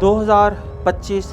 2025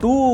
2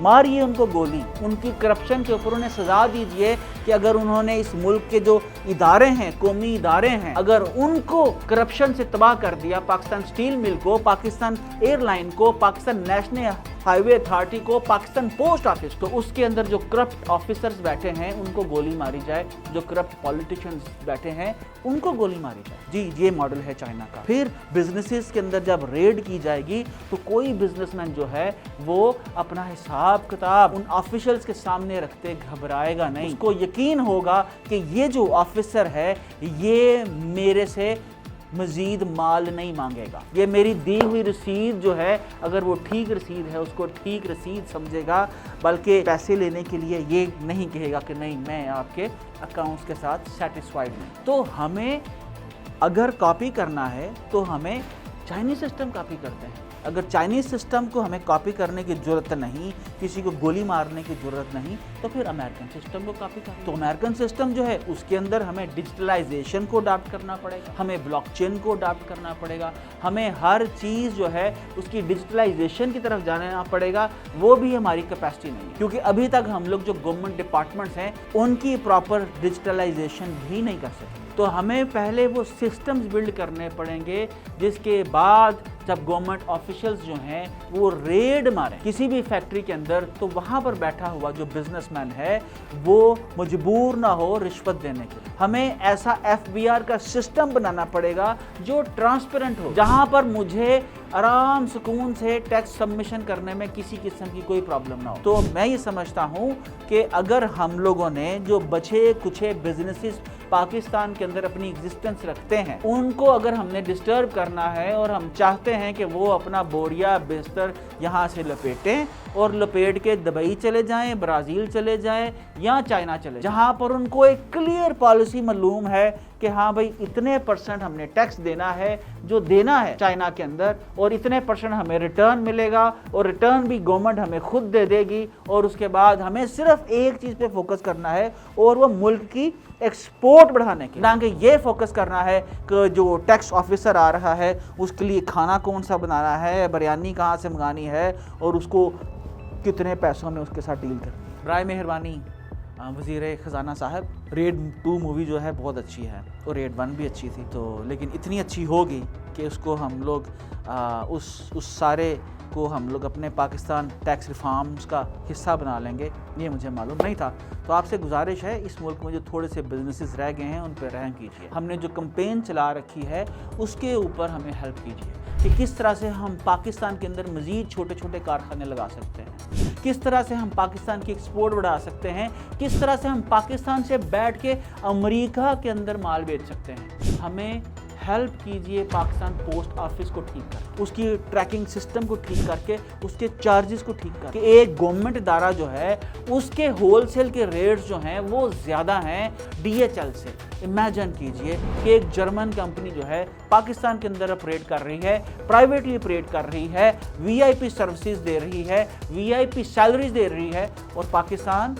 ماریے ان کو گولی, ان کی کرپشن کے اوپر انہیں سزا دیجئے کہ اگر انہوں نے اس ملک کے جو ادارے ہیں, قومی ادارے ہیں, اگر ان کو کرپشن سے تباہ کر دیا, پاکستان سٹیل مل کو, پاکستان ایئر لائن کو, پاکستان نیشنل ہائی وے اتھارٹی کو, پاکستان پوسٹ آفس, تو اس کے اندر جو کرپٹ آفیسرز بیٹھے ہیں ان کو گولی ماری جائے, جو کرپٹ پولیٹیشنز بیٹھے ہیں ان کو گولی ماری جائے. جی یہ ماڈل ہے چائنا کا. پھر بزنسز کے اندر جب ریڈ کی جائے گی تو کوئی بزنس مین جو ہے وہ اپنا حساب کتاب ان آفیشلز کے سامنے رکھتے گھبرائے گا نہیں. اس کو یقین ہوگا کہ یہ جو آفیسر ہے یہ میرے سے مزید مال نہیں مانگے گا, یہ میری دی ہوئی رسید جو ہے اگر وہ ٹھیک رسید ہے اس کو ٹھیک رسید سمجھے گا, بلکہ پیسے لینے کے لیے یہ نہیں کہے گا کہ نہیں میں آپ کے اکاؤنٹس کے ساتھ سیٹسفائیڈ نہیں. تو ہمیں اگر کاپی کرنا ہے تو ہمیں چائنیز سسٹم کاپی کرتے ہیں. اگر چائنیز سسٹم کو ہمیں کاپی کرنے کی ضرورت نہیں, کسی کو گولی مارنے کی ضرورت نہیں, تو پھر امریکن سسٹم کو کاپی کریں. تو امریکن سسٹم جو ہے اس کے اندر ہمیں ڈیجیٹلائزیشن کو اڈاپٹ کرنا پڑے گا, ہمیں بلاک چین کو اڈاپٹ کرنا پڑے گا, ہمیں ہر چیز جو ہے اس کی ڈیجیٹلائزیشن کی طرف جانا پڑے گا. وہ بھی ہماری کیپیسٹی نہیں ہے, کیونکہ ابھی تک ہم لوگ جو گورنمنٹ ڈپارٹمنٹس ہیں ان کی پراپر ڈیجیٹلائزیشن بھی نہیں کر سکتے. تو ہمیں پہلے وہ سسٹمز بلڈ کرنے پڑیں گے جس کے بعد جب گورنمنٹ آفیشلز جو ہیں وہ ریڈ ماریں کسی بھی فیکٹری کے اندر, تو وہاں پر بیٹھا ہوا جو بزنس مین ہے وہ مجبور نہ ہو رشوت دینے کے. ہمیں ایسا FBR کا سسٹم بنانا پڑے گا جو ٹرانسپیرنٹ ہو, جہاں پر مجھے آرام سکون سے ٹیکس سبمیشن کرنے میں کسی قسم کی کوئی پرابلم نہ ہو. تو میں یہ سمجھتا ہوں کہ اگر ہم لوگوں نے جو بچے کچھے بزنسز پاکستان کے اندر اپنی ایگزسٹنس رکھتے ہیں ان کو اگر ہم نے ڈسٹرب کرنا ہے اور ہم چاہتے ہیں کہ وہ اپنا بوریا بستر یہاں سے لپیٹیں اور لپیٹ کے دبئی چلے جائیں, برازیل چلے جائیں یا چائنا چلے جائیں, جہاں پر ان کو ایک کلیئر پالیسی معلوم ہے کہ ہاں بھائی اتنے % ہم نے ٹیکس دینا ہے جو دینا ہے چائنا کے اندر, اور اتنے % ہمیں ریٹرن ملے گا, اور ریٹرن بھی گورنمنٹ ہمیں خود دے دے گی, اور اس کے بعد ہمیں صرف ایک چیز پہ فوکس کرنا ہے اور وہ ملک کی ایکسپورٹ بڑھانے کی, نہ کہ یہ فوکس کرنا ہے کہ جو ٹیکس آفیسر آ رہا ہے اس کے لیے کھانا کون سا بنانا ہے, بریانی کہاں سے منگانی ہے, اور اس کو کتنے پیسوں میں اس کے ساتھ ڈیل کرنی. برائے مہربانی وزیر خزانہ صاحب, ریڈ 2 مووی جو ہے بہت اچھی ہے اور ریڈ 1 بھی اچھی تھی, تو لیکن اتنی اچھی ہوگی کہ اس کو ہم لوگ اس سارے کو ہم لوگ اپنے پاکستان ٹیکس ریفارمز کا حصہ بنا لیں گے, یہ مجھے معلوم نہیں تھا. تو آپ سے گزارش ہے اس ملک میں جو تھوڑے سے بزنسز رہ گئے ہیں ان پہ رحم کیجیے. ہم نے جو کمپین چلا رکھی ہے اس کے اوپر ہمیں ہیلپ کیجیے کہ کس طرح سے ہم پاکستان کے اندر مزید چھوٹے چھوٹے کارخانے لگا سکتے ہیں, کس طرح سے ہم پاکستان کی ایکسپورٹ بڑھا سکتے ہیں, کس طرح سے ہم پاکستان سے بیٹھ کے امریکہ کے اندر مال بیچ سکتے ہیں. ہمیں ہیلپ کیجئے پاکستان پوسٹ آفس کو ٹھیک کر, اس کی ٹریکنگ سسٹم کو ٹھیک کر کے, اس کے چارجز کو ٹھیک کر کے. ایک گورنمنٹ ادارہ جو ہے اس کے ہول سیل کے ریٹس جو ہیں وہ زیادہ ہیں DHL سے. امیجن کیجئے کہ ایک جرمن کمپنی جو ہے پاکستان کے اندر آپریٹ کر رہی ہے, پرائیویٹلی آپریٹ کر رہی ہے, VIP سروسز دے رہی ہے, VIP سیلریز دے رہی ہے, اور پاکستان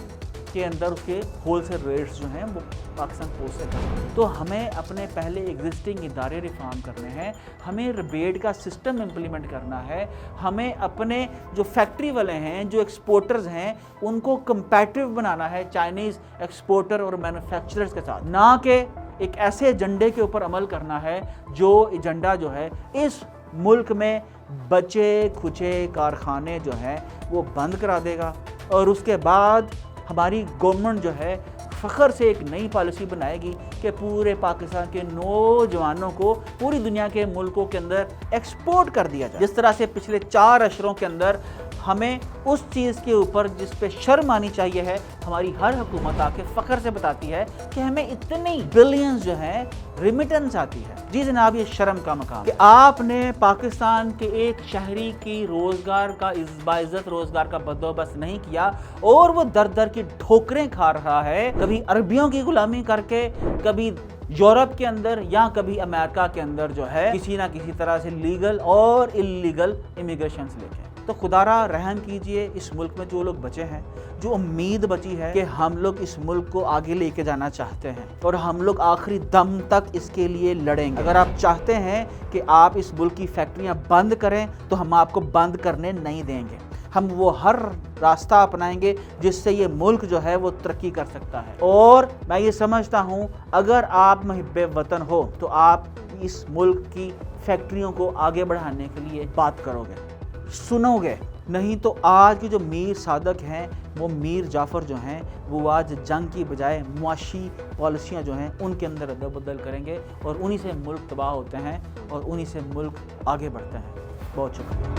کے اندر اس کے ہول سیل ریٹس جو ہیں وہ پاکستان پوسٹ سے کرتے ہیں. تو ہمیں اپنے پہلے ایگزسٹنگ ادارے ریفارم کرنے ہیں, ہمیں ریبیٹ کا سسٹم امپلیمنٹ کرنا ہے, ہمیں اپنے جو فیکٹری والے ہیں جو ایکسپورٹرز ہیں ان کو کمپیٹیو بنانا ہے چائنیز ایکسپورٹر اور مینوفیکچررز کے ساتھ, نہ کہ ایک ایسے ایجنڈے کے اوپر عمل کرنا ہے جو ایجنڈا جو ہے اس ملک میں بچے کھچے کارخانے جو ہیں وہ بند کرا دے گا, اور اس کے بعد ہماری گورنمنٹ جو ہے فخر سے ایک نئی پالیسی بنائے گی کہ پورے پاکستان کے نوجوانوں کو پوری دنیا کے ملکوں کے اندر ایکسپورٹ کر دیا جائے. جس طرح سے پچھلے 4 اشروں کے اندر ہمیں اس چیز کے اوپر جس پہ شرم آنی چاہیے ہے, ہماری ہر حکومت آ کے فخر سے بتاتی ہے کہ ہمیں اتنی بلینز جو ہیں ریمیٹنس آتی ہے. جی جناب, یہ شرم کا مقام کہ آپ نے پاکستان کے ایک شہری کی روزگار کا باعزت روزگار کا بندوبست نہیں کیا, اور وہ در در کی ٹھوکریں کھا رہا ہے, کبھی عربیوں کی غلامی کر کے, کبھی یورپ کے اندر یا کبھی امریکہ کے اندر جو ہے کسی نہ کسی طرح سے لیگل اور انلیگل امیگریشنز لے کے. تو خدا را رحم کیجئے اس ملک میں جو لوگ بچے ہیں, جو امید بچی ہے کہ ہم لوگ اس ملک کو آگے لے کے جانا چاہتے ہیں اور ہم لوگ آخری دم تک اس کے لیے لڑیں گے. اگر آپ چاہتے ہیں کہ آپ اس ملک کی فیکٹریاں بند کریں تو ہم آپ کو بند کرنے نہیں دیں گے. ہم وہ ہر راستہ اپنائیں گے جس سے یہ ملک جو ہے وہ ترقی کر سکتا ہے۔ اور میں یہ سمجھتا ہوں اگر آپ محب وطن ہو تو آپ اس ملک کی فیکٹریوں کو آگے بڑھانے کے لیے بات کرو گے، سنو گے، نہیں تو آج کے جو میر صادق ہیں وہ میر جعفر جو ہیں وہ آج جنگ کی بجائے معاشی پالیسیاں جو ہیں ان کے اندر ردو بدل کریں گے اور انہی سے ملک تباہ ہوتے ہیں اور انہی سے ملک آگے بڑھتے ہیں۔ بہت شکریہ۔